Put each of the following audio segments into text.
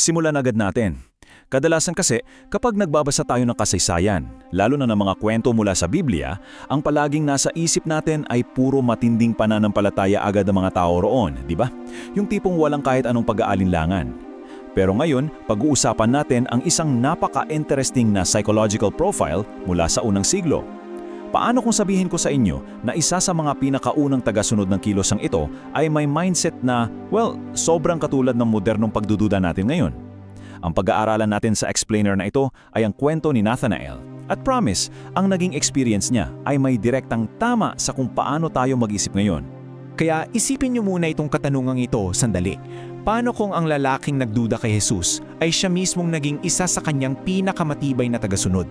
Simulan agad natin. Kadalasan kasi, kapag nagbabasa tayo ng kasaysayan, lalo na ng mga kwento mula sa Biblia, ang palaging nasa isip natin ay puro matinding pananampalataya agad ng mga tao roon, di ba? Yung tipong walang kahit anong pag-aalinlangan. Pero ngayon, pag-uusapan natin ang isang napaka-interesting na psychological profile mula sa unang siglo. Paano kung sabihin ko sa inyo na isa sa mga pinakaunang tagasunod ng kilosang ito ay may mindset na, well, sobrang katulad ng modernong pagdududa natin ngayon? Ang pag-aaralan natin sa explainer na ito ay ang kwento ni Nathanael. At promise, ang naging experience niya ay may direktang tama sa kung paano tayo mag-isip ngayon. Kaya isipin niyo muna itong katanungang ito sandali. Paano kung ang lalaking nagduda kay Jesus ay siya mismong naging isa sa kanyang pinakamatibay na tagasunod?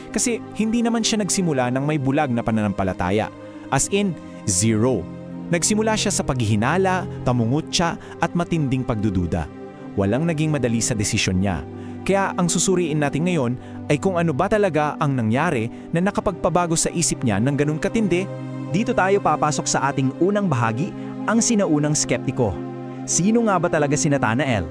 Kasi hindi naman siya nagsimula ng may bulag na pananampalataya. As in, zero. Nagsimula siya sa paghihinala, tamungutya at matinding pagdududa. Walang naging madali sa desisyon niya. Kaya ang susuriin natin ngayon ay kung ano ba talaga ang nangyari na nakapagpabago sa isip niya ng ganun katindi. Dito tayo papasok sa ating unang bahagi, ang sinaunang skeptiko. Sino nga ba talaga si Nathanael?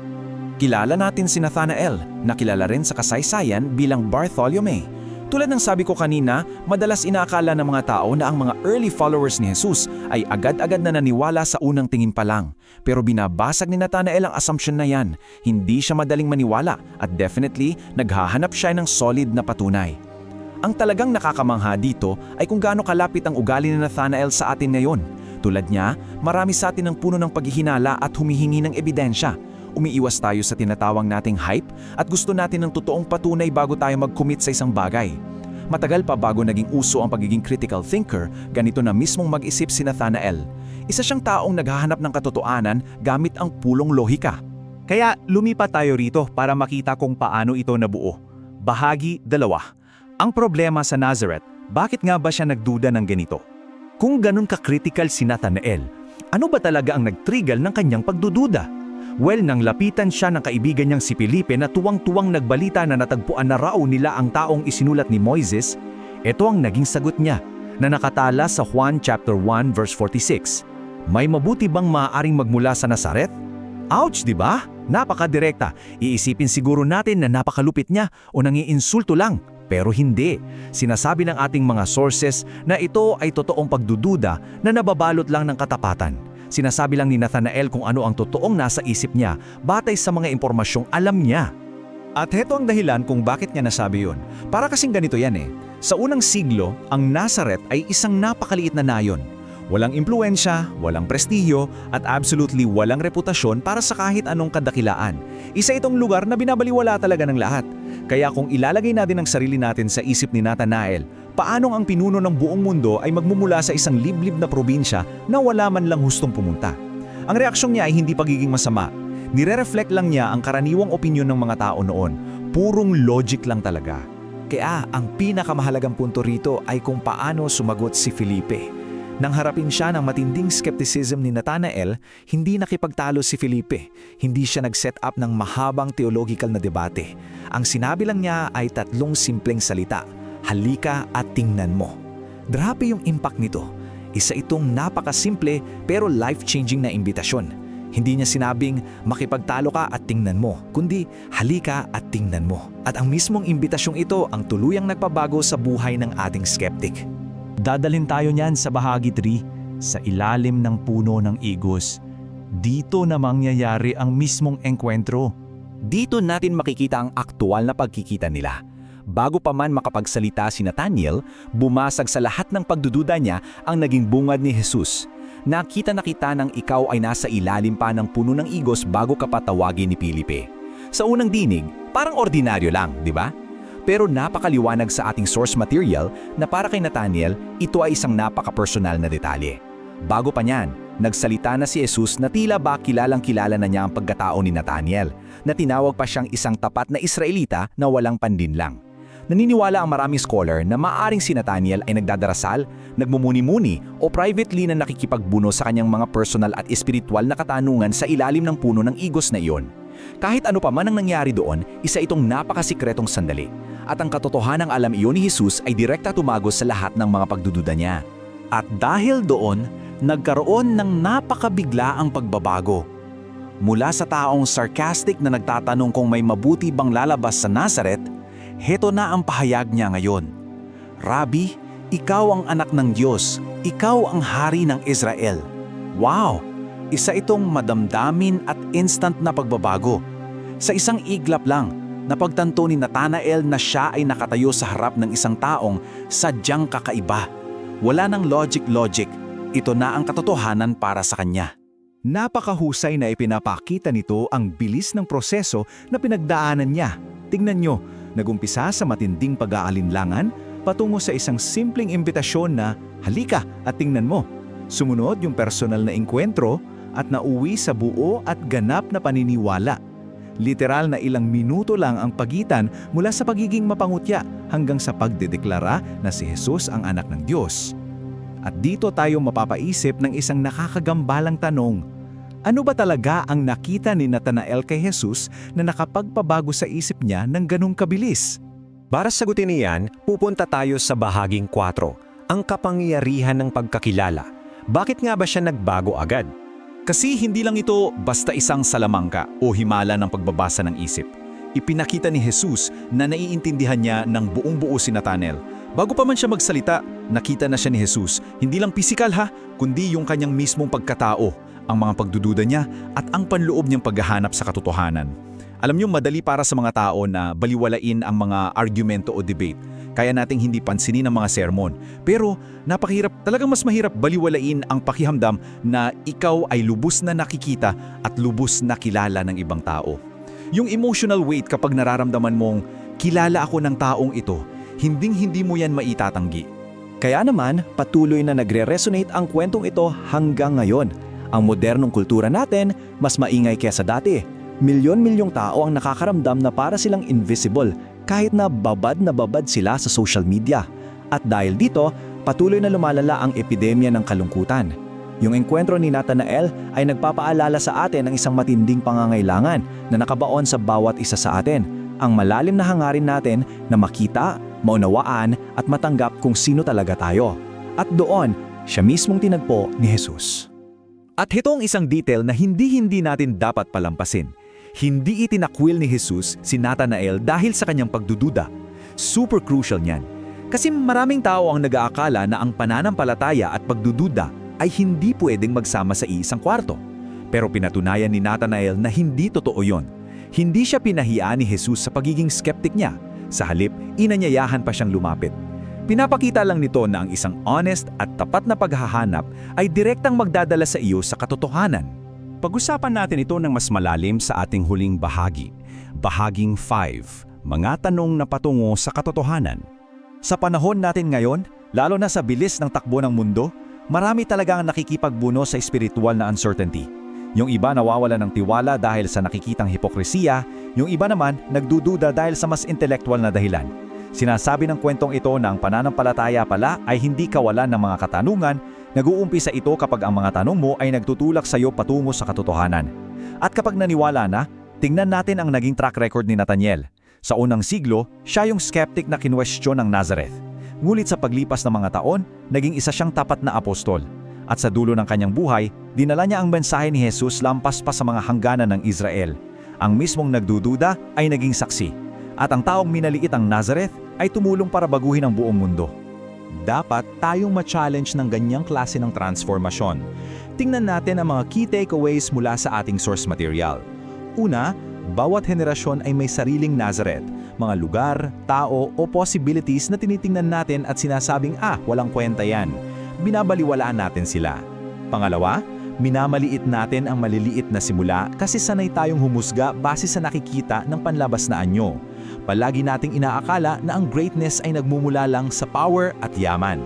Kilala natin si Nathanael, na kilala rin sa kasaysayan bilang Bartholomew. Tulad ng sabi ko kanina, madalas inaakala ng mga tao na ang mga early followers ni Jesus ay agad-agad na naniwala sa unang tingin pa lang. Pero binabasag ni Nathanael ang assumption na yan. Hindi siya madaling maniwala at definitely naghahanap siya ng solid na patunay. Ang talagang nakakamangha dito ay kung gaano kalapit ang ugali ni Nathanael sa atin ngayon. Tulad niya, marami sa atin ang puno ng paghihinala at humihingi ng ebidensya. Umiiwas tayo sa tinatawag nating hype at gusto natin ng totoong patunay bago tayo mag-commit sa isang bagay. Matagal pa bago naging uso ang pagiging critical thinker, ganito na mismong mag-isip si Nathanael. Isa siyang taong naghahanap ng katotohanan gamit ang pulong lohika. Kaya lumipat tayo rito para makita kung paano ito nabuo. Bahagi 2. Ang problema sa Nazareth, bakit nga ba siya nagduda ng ganito? Kung ganun ka-critical si Nathanael, ano ba talaga ang nag-trigger ng kanyang pagdududa? Well, nang lapitan siya ng kaibigan niyang si Felipe na tuwang-tuwang nagbalita na natagpuan na raw nila ang taong isinulat ni Moises, ito ang naging sagot niya na nakatala sa Juan chapter 1 verse 46. May mabuti bang maaaring magmula sa Nazaret? Ouch, di ba? Napakadirekta. Iisipin siguro natin na napakalupit niya o nangiinsulto lang. Pero hindi. Sinasabi ng ating mga sources na ito ay totoong pagdududa na nababalot lang ng katapatan. Sinasabi lang ni Nathanael kung ano ang totoong nasa isip niya batay sa mga impormasyong alam niya. At heto ang dahilan kung bakit niya nasabi yun. Para kasing ganito yan eh. Sa unang siglo, ang Nazareth ay isang napakaliit na nayon. Walang impluensya, walang prestigiyo, at absolutely walang reputasyon para sa kahit anong kadakilaan. Isa itong lugar na binabaliwala talaga ng lahat. Kaya kung ilalagay natin ang sarili natin sa isip ni Nathanael, paanong ang pinuno ng buong mundo ay magmumula sa isang liblib na probinsya na wala man lang hustong pumunta? Ang reaksyon niya ay hindi pagiging masama. Nire-reflect lang niya ang karaniwang opinyon ng mga tao noon. Purong logic lang talaga. Kaya ang pinakamahalagang punto rito ay kung paano sumagot si Felipe. Nang harapin siya ng matinding skepticism ni Nathanael, hindi nakipagtalo si Felipe. Hindi siya nag-set up ng mahabang theological na debate. Ang sinabi lang niya ay 3 simpleng salita: halika at tingnan mo. Grabe yung impact nito. Isa itong napakasimple pero life-changing na imbitasyon. Hindi niya sinabing makipagtalo ka at tingnan mo, kundi halika at tingnan mo. At ang mismong imbitasyong ito ang tuluyang nagpabago sa buhay ng ating skeptic. Dadalhin tayo niyan sa bahagi 3, sa ilalim ng puno ng igos. Dito na mangyayari ang mismong engkwentro. Dito natin makikita ang aktual na pagkikita nila. Bago pa man makapagsalita si Nathanael, bumasag sa lahat ng pagdududa niya ang naging bungad ni Jesus. Nakita na kita nang ikaw ay nasa ilalim pa ng puno ng igos bago ka patawagin ni Felipe. Sa unang dinig, parang ordinaryo lang, di ba? Pero napakaliwanag sa ating source material na para kay Nathanael, ito ay isang napaka-personal na detalye. Bago pa niyan, nagsalita na si Jesus na tila ba kilalang-kilala na niya ang pagkatao ni Nathanael, na tinawag pa siyang isang tapat na Israelita na walang pandinlang. Naniniwala ang maraming scholar na maaaring si Nathanael ay nagdadarasal, nagmumuni-muni o privately na nakikipagbuno sa kanyang mga personal at espiritual na katanungan sa ilalim ng puno ng igos na iyon. Kahit ano pa man ang nangyari doon, isa itong napakasikretong sandali. At ang katotohanang alam iyon ni Jesus ay direkta tumagos sa lahat ng mga pagdududa niya. At dahil doon, nagkaroon ng napakabigla ang pagbabago. Mula sa taong sarcastic na nagtatanong kung may mabuti bang lalabas sa Nazareth, heto na ang pahayag niya ngayon. Rabbi, ikaw ang anak ng Diyos, ikaw ang hari ng Israel. Wow! Isa itong madamdamin at instant na pagbabago. Sa isang iglap lang, napagtanto ni Nathanael na siya ay nakatayo sa harap ng isang taong sadyang kakaiba. Wala nang logic, ito na ang katotohanan para sa kanya. Napakahusay na ipinapakita nito ang bilis ng proseso na pinagdaanan niya. Tingnan nyo, nagumpisa sa matinding pag-aalinlangan patungo sa isang simpleng imbitasyon na, halika at tingnan mo. Sumunod yung personal na engkwentro at nauwi sa buo at ganap na paniniwala. Literal na ilang minuto lang ang pagitan mula sa pagiging mapangutya hanggang sa pagdedeklara na si Jesus ang anak ng Diyos. At dito tayo mapapaisip ng isang nakakagambalang tanong. Ano ba talaga ang nakita ni Nathanael kay Jesus na nakapagpabago sa isip niya ng ganung kabilis? Para sagutin niyan, pupunta tayo sa bahaging 4, ang kapangyarihan ng pagkakilala. Bakit nga ba siya nagbago agad? Kasi hindi lang ito basta isang salamangka o himala ng pagbabasa ng isip. Ipinakita ni Jesus na naiintindihan niya ng buong buo si Nathanael. Bago pa man siya magsalita, nakita na siya ni Jesus. Hindi lang pisikal kundi yung kanyang mismong pagkatao, ang mga pagdududa niya at ang panloob niyang paghahanap sa katotohanan. Alam niyo, madali para sa mga tao na baliwalain ang mga argumento o debate. Kaya nating hindi pansinin ang mga sermon. Pero napakahirap, talagang mas mahirap baliwalain ang pakihamdam na ikaw ay lubos na nakikita at lubos na kilala ng ibang tao. Yung emotional weight kapag nararamdaman mong kilala ako ng taong ito, hinding-hindi mo yan maitatanggi. Kaya naman, patuloy na nagre-resonate ang kwentong ito hanggang ngayon. Ang modernong kultura natin, mas maingay kaysa dati. Milyon-milyong tao ang nakakaramdam na para silang invisible kahit na babad sila sa social media. At dahil dito, patuloy na lumalala ang epidemya ng kalungkutan. Yung engkwentro ni Nathanael ay nagpapaalala sa atin ng isang matinding pangangailangan na nakabaon sa bawat isa sa atin. Ang malalim na hangarin natin na makita, maunawaan at matanggap kung sino talaga tayo. At doon, siya mismong tinagpo ni Jesus. At ito ang isang detail na hindi natin dapat palampasin. Hindi itinakwil ni Jesus si Nathanael dahil sa kanyang pagdududa. Super crucial niyan. Kasi maraming tao ang nag-aakala na ang pananampalataya at pagdududa ay hindi pwedeng magsama sa isang kwarto. Pero pinatunayan ni Nathanael na hindi totoo yon. Hindi siya pinahiyaan ni Jesus sa pagiging skeptic niya. Sa halip, inanyayahan pa siyang lumapit. Pinapakita lang nito na ang isang honest at tapat na paghahanap ay direktang magdadala sa iyo sa katotohanan. Pag-usapan natin ito ng mas malalim sa ating huling bahagi. Bahaging 5, mga tanong na patungo sa katotohanan. Sa panahon natin ngayon, lalo na sa bilis ng takbo ng mundo, marami talagang nakikipagbuno sa spiritual na uncertainty. Yung iba nawawala ng tiwala dahil sa nakikitang hipokresiya, yung iba naman nagdududa dahil sa mas intelektual na dahilan. Sinasabi ng kwentong ito na ang pananampalataya pala ay hindi kawalan ng mga katanungan, nag-uumpisa ito kapag ang mga tanong mo ay nagtutulak sa iyo patungo sa katotohanan. At kapag naniwala na, tingnan natin ang naging track record ni Nathanael. Sa unang siglo, siya yung skeptic na kinwestiyon ng Nazareth. Ngulit sa paglipas ng mga taon, naging isa siyang tapat na apostol. At sa dulo ng kanyang buhay, dinala niya ang mensahe ni Jesus lampas pa sa mga hangganan ng Israel. Ang mismong nagdududa ay naging saksi. At ang taong minaliit ang Nazareth ay tumulong para baguhin ang buong mundo. Dapat tayong ma-challenge ng ganyang klase ng transformasyon. Tingnan natin ang mga key takeaways mula sa ating source material. Una, bawat henerasyon ay may sariling Nazareth, mga lugar, tao o possibilities na tinitingnan natin at sinasabing walang kwenta yan. Binabaliwalaan natin sila. Pangalawa, minamaliit natin ang maliliit na simula kasi sanay tayong humusga base sa nakikita ng panlabas na anyo. Palagi nating inaakala na ang greatness ay nagmumula lang sa power at yaman.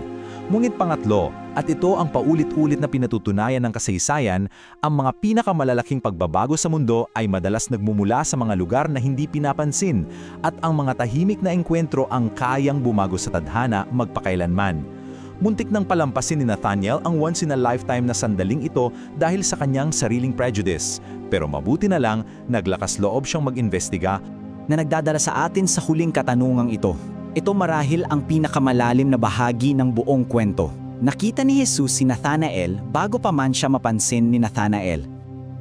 Ngunit pangatlo, at ito ang paulit-ulit na pinatutunayan ng kasaysayan, ang mga pinakamalalaking pagbabago sa mundo ay madalas nagmumula sa mga lugar na hindi pinapansin at ang mga tahimik na engkwentro ang kayang bumago sa tadhana magpakailanman. Muntik nang palampasin ni Nathanael ang once-in-a-lifetime na sandaling ito dahil sa kanyang sariling prejudice. Pero mabuti na lang, naglakas loob siyang mag-investiga Na nagdadala sa atin sa huling katanungang ito. Ito marahil ang pinakamalalim na bahagi ng buong kwento. Nakita ni Jesus si Nathanael bago pa man siya mapansin ni Nathanael.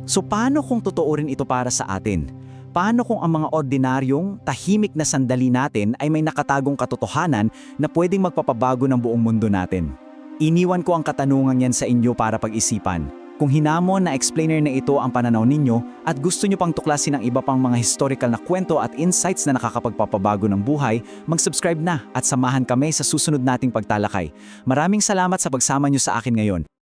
So paano kung totoo rin ito para sa atin? Paano kung ang mga ordinaryong, tahimik na sandali natin ay may nakatagong katotohanan na pwedeng magpapabago ng buong mundo natin? Iniwan ko ang katanungan yan sa inyo para pag-isipan. Kung hinamon na explainer na ito ang pananaw ninyo at gusto nyo pang tuklasin ang iba pang mga historical na kwento at insights na nakakapagpapabago ng buhay, mag-subscribe na at samahan kami sa susunod nating pagtalakay. Maraming salamat sa pagsama nyo sa akin ngayon.